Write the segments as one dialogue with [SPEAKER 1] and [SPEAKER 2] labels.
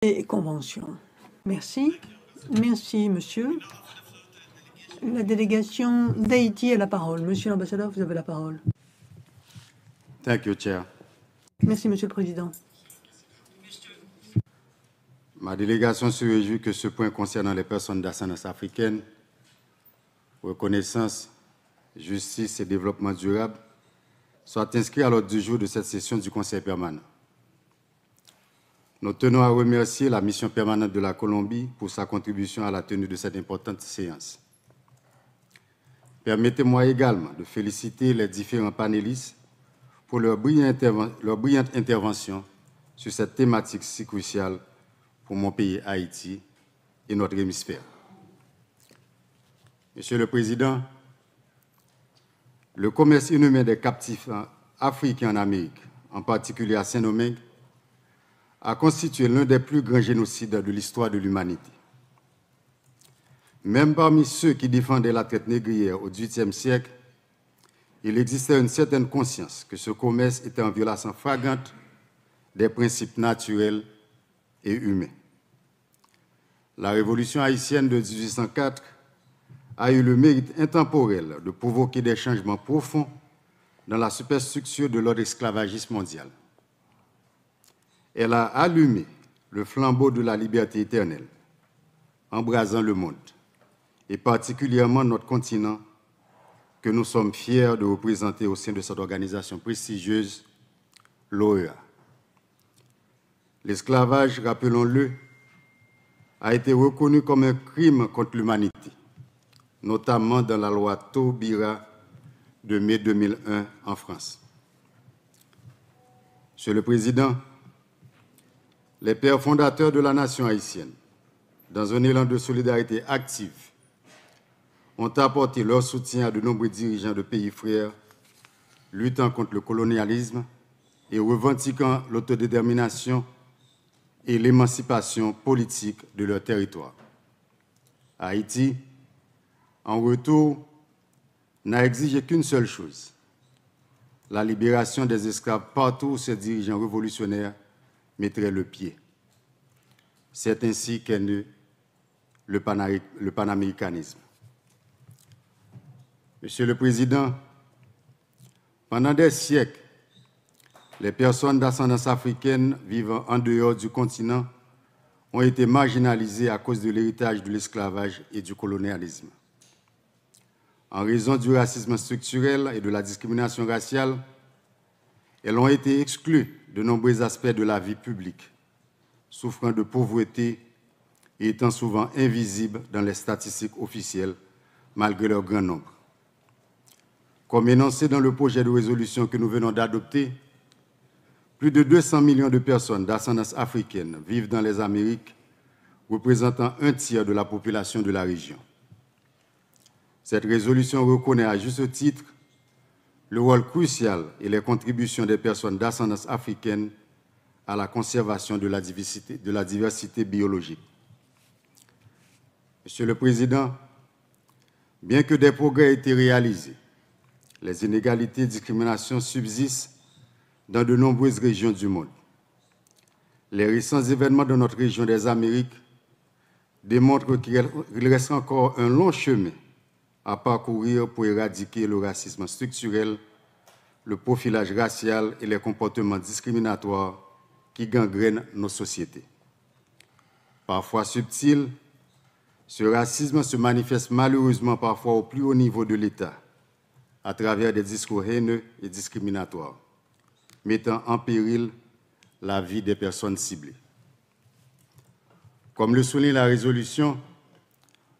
[SPEAKER 1] Et convention. Merci. Merci, monsieur. La délégation d'Haïti a la parole. Monsieur l'ambassadeur, vous avez la parole.
[SPEAKER 2] Thank you, Chair.
[SPEAKER 1] Merci, monsieur le président.
[SPEAKER 2] Ma délégation se réjouit que ce point concernant les personnes d'ascendance africaine, reconnaissance, justice et développement durable soit inscrit à l'ordre du jour de cette session du Conseil permanent. Nous tenons à remercier la mission permanente de la Colombie pour sa contribution à la tenue de cette importante séance. Permettez-moi également de féliciter les différents panélistes pour leur brillante intervention sur cette thématique si cruciale pour mon pays Haïti et notre hémisphère. Monsieur le Président, le commerce inhumain des captifs africains en Amérique, en particulier à Saint-Domingue, a constitué l'un des plus grands génocides de l'histoire de l'humanité. Même parmi ceux qui défendaient la traite négrière au XVIIIe siècle, il existait une certaine conscience que ce commerce était en violation flagrante des principes naturels et humains. La révolution haïtienne de 1804 a eu le mérite intemporel de provoquer des changements profonds dans la superstructure de l'ordre esclavagiste mondial. Elle a allumé le flambeau de la liberté éternelle, embrasant le monde, et particulièrement notre continent, que nous sommes fiers de représenter au sein de cette organisation prestigieuse, l'OEA. L'esclavage, rappelons-le, a été reconnu comme un crime contre l'humanité, notamment dans la loi Taubira de mai 2001 en France. Monsieur le Président, les pères fondateurs de la nation haïtienne, dans un élan de solidarité active, ont apporté leur soutien à de nombreux dirigeants de pays frères luttant contre le colonialisme et revendiquant l'autodétermination et l'émancipation politique de leur territoire. Haïti, en retour, n'a exigé qu'une seule chose, la libération des esclaves partout où ces dirigeants révolutionnaires mettraient le pied. C'est ainsi qu'est né le panaméricanisme. Monsieur le Président, pendant des siècles, les personnes d'ascendance africaine vivant en dehors du continent ont été marginalisées à cause de l'héritage de l'esclavage et du colonialisme. En raison du racisme structurel et de la discrimination raciale, elles ont été exclues de nombreux aspects de la vie publique, souffrant de pauvreté et étant souvent invisibles dans les statistiques officielles, malgré leur grand nombre. Comme énoncé dans le projet de résolution que nous venons d'adopter, plus de 200 millions de personnes d'ascendance africaine vivent dans les Amériques, représentant un tiers de la population de la région. Cette résolution reconnaît à juste titre le rôle crucial et les contributions des personnes d'ascendance africaine à la conservation de la diversité biologique. Monsieur le Président, bien que des progrès aient été réalisés, les inégalités et discriminations subsistent dans de nombreuses régions du monde. Les récents événements de notre région des Amériques démontrent qu'il reste encore un long chemin à parcourir pour éradiquer le racisme structurel, le profilage racial et les comportements discriminatoires qui gangrènent nos sociétés. Parfois subtil, ce racisme se manifeste malheureusement parfois au plus haut niveau de l'État, à travers des discours haineux et discriminatoires, mettant en péril la vie des personnes ciblées. Comme le souligne la résolution,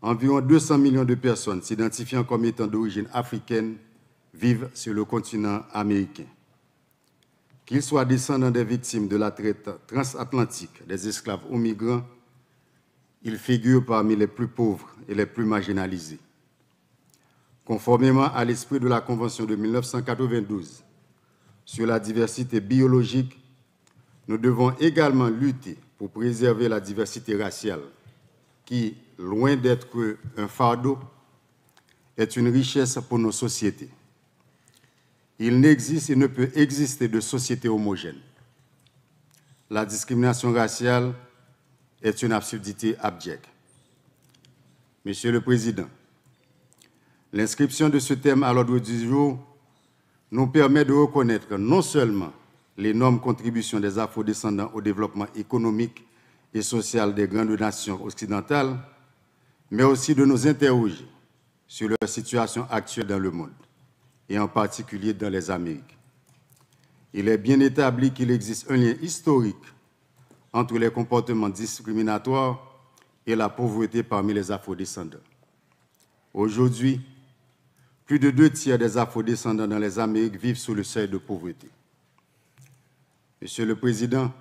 [SPEAKER 2] environ 200 millions de personnes s'identifiant comme étant d'origine africaine vivent sur le continent américain. Qu'ils soient descendants des victimes de la traite transatlantique des esclaves ou migrants, ils figurent parmi les plus pauvres et les plus marginalisés. Conformément à l'esprit de la Convention de 1992 sur la diversité biologique, nous devons également lutter pour préserver la diversité raciale qui, loin d'être un fardeau, est une richesse pour nos sociétés. Il n'existe et ne peut exister de société homogène. La discrimination raciale est une absurdité abjecte. Monsieur le Président, l'inscription de ce thème à l'ordre du jour nous permet de reconnaître non seulement l'énorme contribution des Afro-descendants au développement économique et social des grandes nations occidentales, mais aussi de nous interroger sur leur situation actuelle dans le monde, et en particulier dans les Amériques. Il est bien établi qu'il existe un lien historique entre les comportements discriminatoires et la pauvreté parmi les Afro-descendants. Aujourd'hui, plus de 2/3 des Afro-descendants dans les Amériques vivent sous le seuil de pauvreté. Monsieur le Président,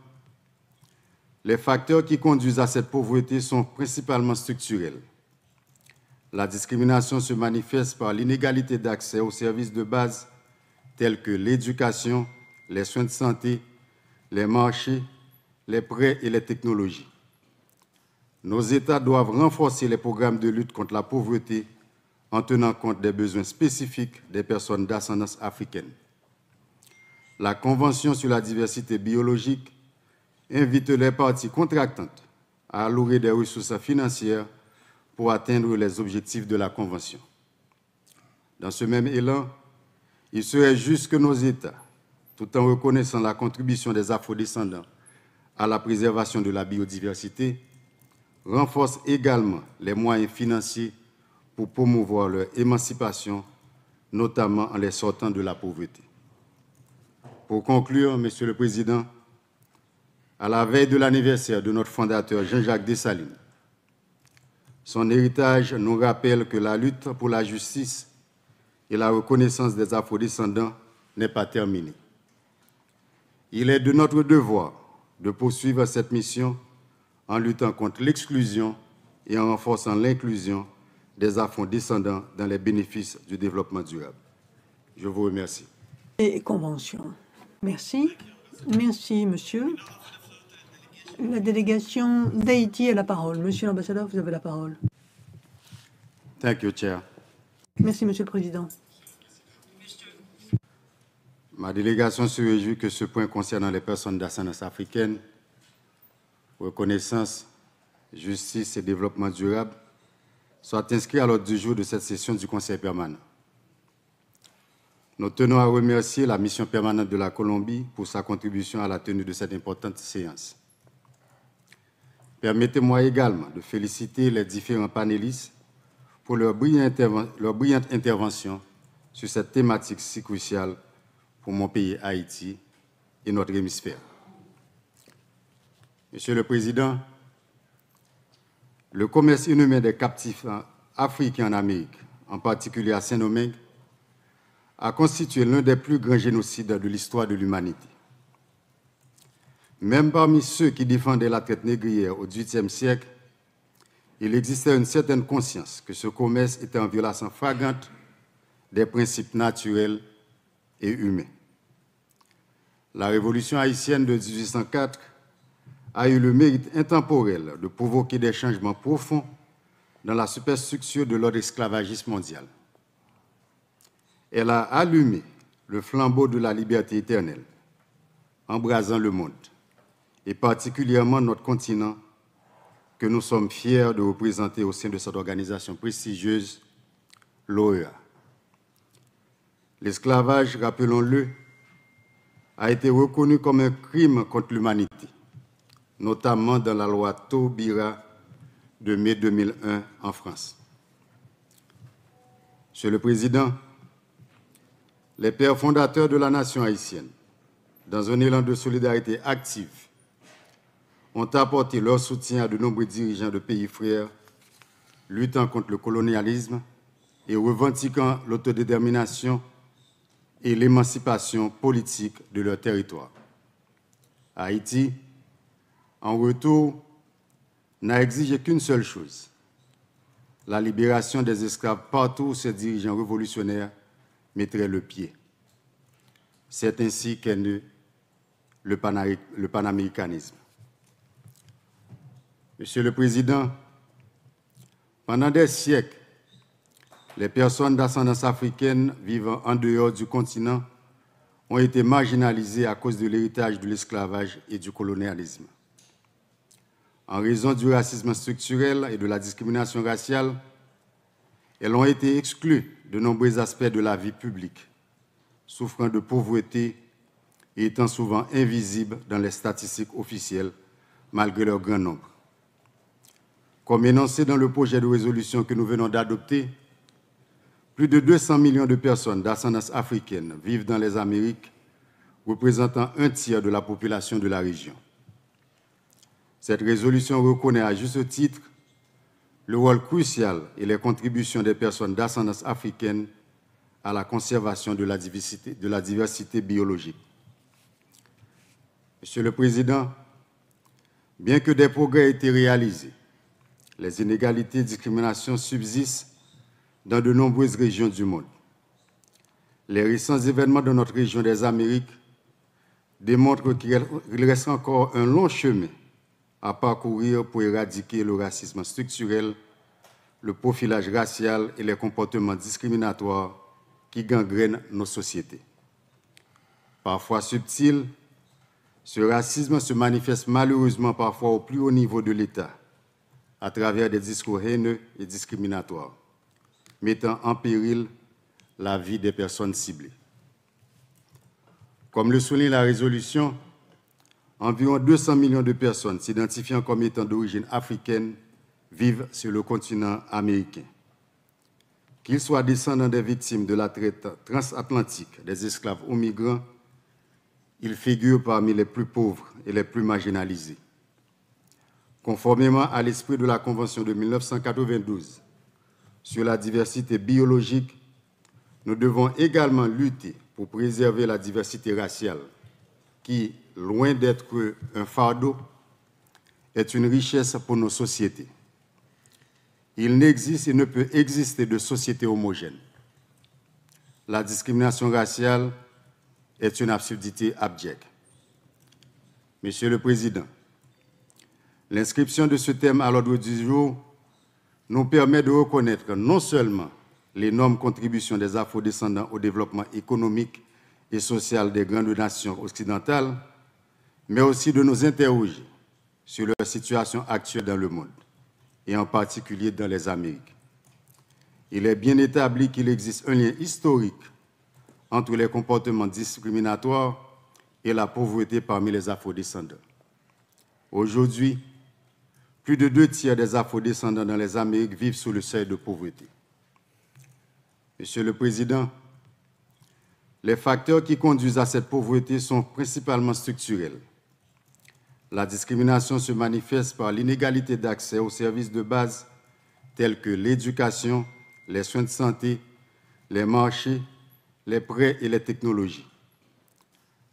[SPEAKER 2] les facteurs qui conduisent à cette pauvreté sont principalement structurels. La discrimination se manifeste par l'inégalité d'accès aux services de base tels que l'éducation, les soins de santé, les marchés, les prêts et les technologies. Nos États doivent renforcer les programmes de lutte contre la pauvreté en tenant compte des besoins spécifiques des personnes d'ascendance africaine. La Convention sur la diversité biologique invite les parties contractantes à allouer des ressources financières pour atteindre les objectifs de la Convention. Dans ce même élan, il serait juste que nos États, tout en reconnaissant la contribution des Afro-descendants à la préservation de la biodiversité, renforcent également les moyens financiers pour promouvoir leur émancipation, notamment en les sortant de la pauvreté. Pour conclure, Monsieur le Président, à la veille de l'anniversaire de notre fondateur Jean-Jacques Dessalines, son héritage nous rappelle que la lutte pour la justice et la reconnaissance des Afro-descendants n'est pas terminée. Il est de notre devoir de poursuivre cette mission en luttant contre l'exclusion et en renforçant l'inclusion des Afro-descendants dans les bénéfices du développement durable. Je vous remercie.
[SPEAKER 1] Et convention. Merci. Merci, monsieur. La délégation d'Haïti a la parole. Monsieur l'ambassadeur, vous avez la parole.
[SPEAKER 2] Thank you, Chair.
[SPEAKER 1] Merci, Monsieur le Président.
[SPEAKER 2] Ma délégation se réjouit que ce point concernant les personnes d'ascendance africaine, reconnaissance, justice et développement durable, soit inscrit à l'ordre du jour de cette session du Conseil permanent. Nous tenons à remercier la mission permanente de la Colombie pour sa contribution à la tenue de cette importante séance. Permettez-moi également de féliciter les différents panélistes pour leur brillante intervention sur cette thématique si cruciale pour mon pays Haïti et notre hémisphère. Monsieur le Président, le commerce inhumain des captifs africains en Amérique, en particulier à Saint-Domingue, a constitué l'un des plus grands génocides de l'histoire de l'humanité. Même parmi ceux qui défendaient la traite négrière au XVIIIe siècle, il existait une certaine conscience que ce commerce était en violation flagrante des principes naturels et humains. La révolution haïtienne de 1804 a eu le mérite intemporel de provoquer des changements profonds dans la superstructure de l'ordre esclavagiste mondial. Elle a allumé le flambeau de la liberté éternelle, embrasant le monde, et particulièrement notre continent, que nous sommes fiers de représenter au sein de cette organisation prestigieuse, l'OEA. L'esclavage, rappelons-le, a été reconnu comme un crime contre l'humanité, notamment dans la loi Taubira de mai 2001 en France. Monsieur le Président, les pères fondateurs de la nation haïtienne, dans un élan de solidarité active, ont apporté leur soutien à de nombreux dirigeants de pays frères, luttant contre le colonialisme et revendiquant l'autodétermination et l'émancipation politique de leur territoire. Haïti, en retour, n'a exigé qu'une seule chose, la libération des esclaves partout où ces dirigeants révolutionnaires mettraient le pied. C'est ainsi qu'est né le panaméricanisme. Monsieur le Président, pendant des siècles, les personnes d'ascendance africaine vivant en dehors du continent ont été marginalisées à cause de l'héritage de l'esclavage et du colonialisme. En raison du racisme structurel et de la discrimination raciale, elles ont été exclues de nombreux aspects de la vie publique, souffrant de pauvreté et étant souvent invisibles dans les statistiques officielles, malgré leur grand nombre. Comme énoncé dans le projet de résolution que nous venons d'adopter, plus de 200 millions de personnes d'ascendance africaine vivent dans les Amériques, représentant un tiers de la population de la région. Cette résolution reconnaît à juste titre le rôle crucial et les contributions des personnes d'ascendance africaine à la conservation de la diversité biologique. Monsieur le Président, bien que des progrès aient été réalisés, les inégalités et discriminations subsistent dans de nombreuses régions du monde. Les récents événements de notre région des Amériques démontrent qu'il reste encore un long chemin à parcourir pour éradiquer le racisme structurel, le profilage racial et les comportements discriminatoires qui gangrènent nos sociétés. Parfois subtil, ce racisme se manifeste malheureusement parfois au plus haut niveau de l'État, à travers des discours haineux et discriminatoires, mettant en péril la vie des personnes ciblées. Comme le souligne la résolution, environ 200 millions de personnes s'identifiant comme étant d'origine africaine vivent sur le continent américain. Qu'ils soient descendants des victimes de la traite transatlantique des esclaves aux migrants, ils figurent parmi les plus pauvres et les plus marginalisés. Conformément à l'esprit de la Convention de 1992 sur la diversité biologique, nous devons également lutter pour préserver la diversité raciale qui, loin d'être un fardeau, est une richesse pour nos sociétés. Il n'existe et ne peut exister de société homogène. La discrimination raciale est une absurdité abjecte. Monsieur le Président, l'inscription de ce thème à l'ordre du jour nous permet de reconnaître non seulement l'énorme contribution des afrodescendants au développement économique et social des grandes nations occidentales, mais aussi de nous interroger sur leur situation actuelle dans le monde, et en particulier dans les Amériques. Il est bien établi qu'il existe un lien historique entre les comportements discriminatoires et la pauvreté parmi les afrodescendants. Aujourd'hui, plus de 2 tiers des afrodescendants dans les Amériques vivent sous le seuil de pauvreté. Monsieur le Président, les facteurs qui conduisent à cette pauvreté sont principalement structurels. La discrimination se manifeste par l'inégalité d'accès aux services de base tels que l'éducation, les soins de santé, les marchés, les prêts et les technologies.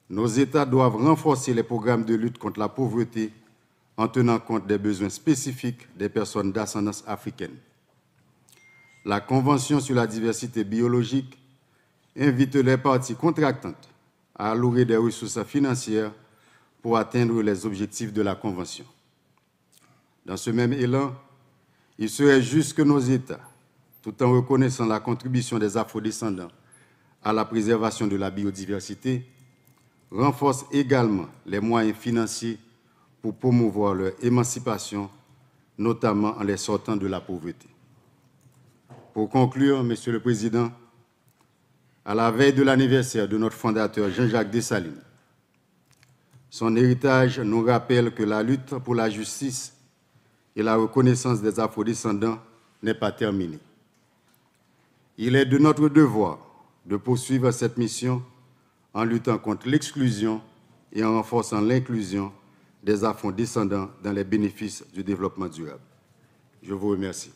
[SPEAKER 2] Nos États doivent renforcer les programmes de lutte contre la pauvreté en tenant compte des besoins spécifiques des personnes d'ascendance africaine. La Convention sur la diversité biologique invite les parties contractantes à allouer des ressources financières pour atteindre les objectifs de la Convention. Dans ce même élan, il serait juste que nos États, tout en reconnaissant la contribution des afrodescendants à la préservation de la biodiversité, renforcent également les moyens financiers pour promouvoir leur émancipation, notamment en les sortant de la pauvreté. Pour conclure, Monsieur le Président, à la veille de l'anniversaire de notre fondateur Jean-Jacques Dessalines, son héritage nous rappelle que la lutte pour la justice et la reconnaissance des afrodescendants n'est pas terminée. Il est de notre devoir de poursuivre cette mission en luttant contre l'exclusion et en renforçant l'inclusion des afrodescendants dans les bénéfices du développement durable. Je vous remercie.